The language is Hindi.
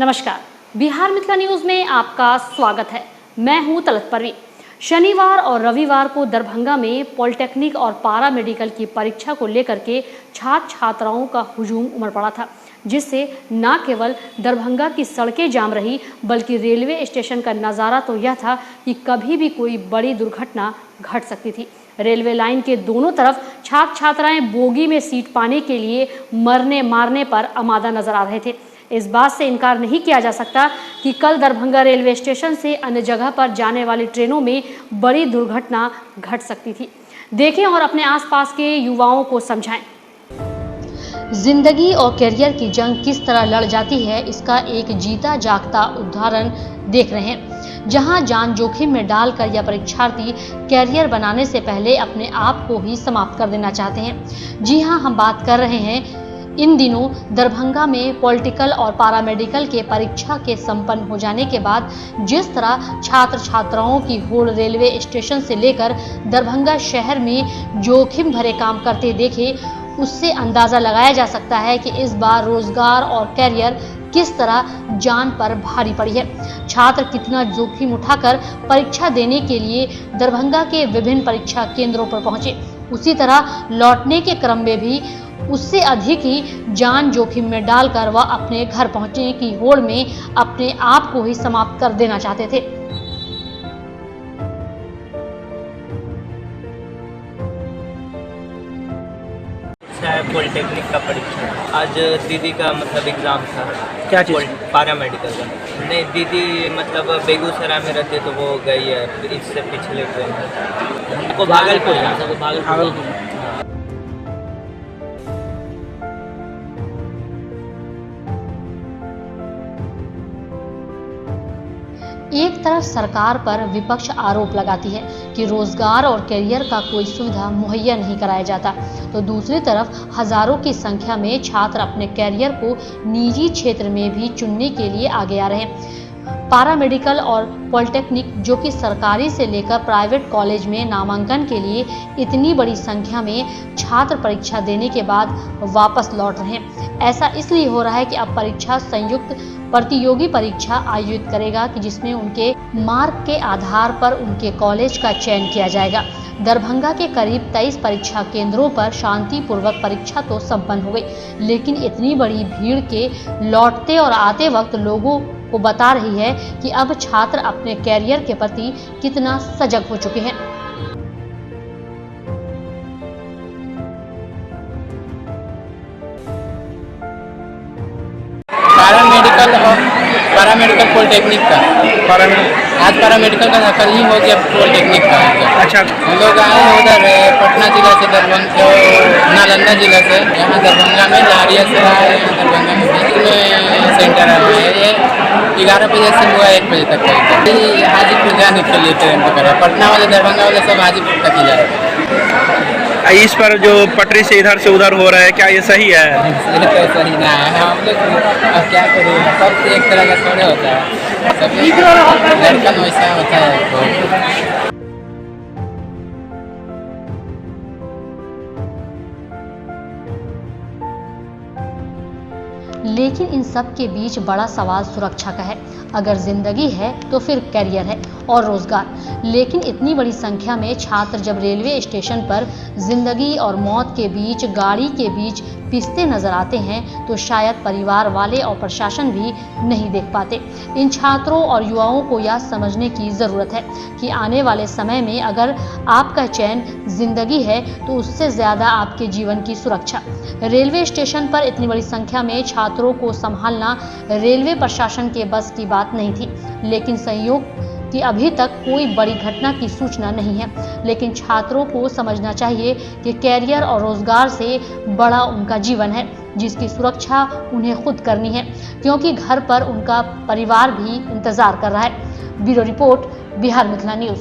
नमस्कार, बिहार मिथिला न्यूज में आपका स्वागत है। मैं हूं तलत परवीन। शनिवार और रविवार को दरभंगा में पॉलिटेक्निक और पारा मेडिकल की परीक्षा को लेकर के छात्र छात्राओं का हुजूम उमड़ पड़ा था, जिससे न केवल दरभंगा की सड़कें जाम रही बल्कि रेलवे स्टेशन का नज़ारा तो यह था कि कभी भी कोई बड़ी दुर्घटना घट सकती थी। रेलवे लाइन के दोनों तरफ छात्र छात्राएं बोगी में सीट पाने के लिए मरने मारने पर आमादा नजर आ रहे थे। इस बात से इनकार नहीं किया जा सकता कि कल दरभंगा रेलवे स्टेशन से अन्य जगह पर जाने वाली ट्रेनों में बड़ी दुर्घटना घट सकती थी। देखें और अपने आसपास के युवाओं को समझाएं। जिंदगी और करियर की जंग किस तरह लड़ जाती है, इसका एक जीता जागता उदाहरण देख रहे हैं, जहां जान जोखिम में डालकर यह परीक्षार्थी कैरियर बनाने से पहले अपने आप को ही समाप्त कर देना चाहते हैं। जी हां, हम बात कर रहे हैं इन दिनों दरभंगा में पॉलिटिकल और पारामेडिकल के परीक्षा के संपन्न हो जाने के बाद जिस तरह छात्र छात्राओं की होड़ रेलवे स्टेशन से लेकर दरभंगा शहर में जोखिम भरे काम करते देखे, उससे अंदाजा लगाया जा सकता है कि इस बार रोजगार और कैरियर किस तरह जान पर भारी पड़ी है। छात्र कितना जोखिम उठाकर परीक्षा देने के लिए दरभंगा के विभिन्न परीक्षा केंद्रों पर पहुंचे, उसी तरह लौटने के क्रम में भी उससे अधिक ही जान जोखिम में डालकर वह अपने घर पहुंचने की होड़ में अपने आप को ही समाप्त कर देना चाहते थे। पॉलिटेक्निक का परीक्षा आज दीदी का मतलब एग्ज़ाम था। क्या चीज़? पारा मेडिकल का। नहीं, दीदी मतलब बेगूसराय में रहती तो वो गई है इससे पिछले ट्रेन में। वो भागलपुर। एक तरफ सरकार पर विपक्ष आरोप लगाती है कि रोजगार और करियर का कोई सुविधा मुहैया नहीं कराया जाता, तो दूसरी तरफ हजारों की संख्या में छात्र अपने करियर को निजी क्षेत्र में भी चुनने के लिए आगे आ रहे हैं। पारा मेडिकल और पॉलिटेक्निक, जो कि सरकारी से लेकर प्राइवेट कॉलेज में नामांकन के लिए इतनी बड़ी संख्या में छात्र परीक्षा देने के बाद वापस लौट रहे हैं। ऐसा इसलिए हो रहा है कि अब परीक्षा संयुक्त प्रतियोगी परीक्षा आयोजित करेगा कि जिसमें उनके मार्क के आधार पर उनके कॉलेज का चयन किया जाएगा। दरभंगा के करीब 23 परीक्षा केंद्रों पर शांतिपूर्वक परीक्षा तो संपन्न हो गई, लेकिन इतनी बड़ी भीड़ के लौटते और आते वक्त लोगों को बता रही है कि अब छात्र अपने कैरियर के प्रति कितना सजग हो चुके हैं। पारामेडिकल पॉलिटेक्निक का आज पारामेडिकल का कल ही हो गया पॉलिटेक्निक का। अच्छा, हम लोग आए हैं उधर पटना जिला से, दरभंगा नालंदा जिला से, यहाँ दरभंगा में लारिया से आए हैं। दरभंगा में बीच में सेंटर है, ये 11 बजे से हुआ 1 बजे तक का। हाजीपुर जाने के लिए ट्रेन पकड़ा, पटना वाले दरभंगा वाले सब हाजीपुर तक ही जा रहे हैं। इस पर जो पटरी से इधर से उधर हो रहा है, क्या ये सही है? तो सही ना है, हम लोग अब क्या करें, सब एक तरह का थोड़े होता है, सभी लड़कन वैसा होता है। लेकिन इन सब के बीच बड़ा सवाल सुरक्षा का है। अगर जिंदगी है तो फिर कैरियर है और रोजगार। लेकिन इतनी बड़ी संख्या में छात्र जब रेलवे स्टेशन पर जिंदगी और मौत के बीच, गाड़ी के बीच पिसते नजर आते हैं, तो शायद परिवार वाले और प्रशासन भी नहीं देख पाते। इन छात्रों और युवाओं को यह समझने की ज़रूरत है कि आने वाले समय में अगर आपका चयन जिंदगी है तो उससे ज़्यादा आपके जीवन की सुरक्षा। रेलवे स्टेशन पर इतनी बड़ी संख्या में छात्रों को संभालना रेलवे प्रशासन के बस की बात नहीं थी, लेकिन संयोग कि अभी तक कोई बड़ी घटना की सूचना नहीं है। लेकिन छात्रों को समझना चाहिए कि कैरियर और रोजगार से बड़ा उनका जीवन है, जिसकी सुरक्षा उन्हें खुद करनी है, क्योंकि घर पर उनका परिवार भी इंतजार कर रहा है। Bureau report, Bihar Mithila news.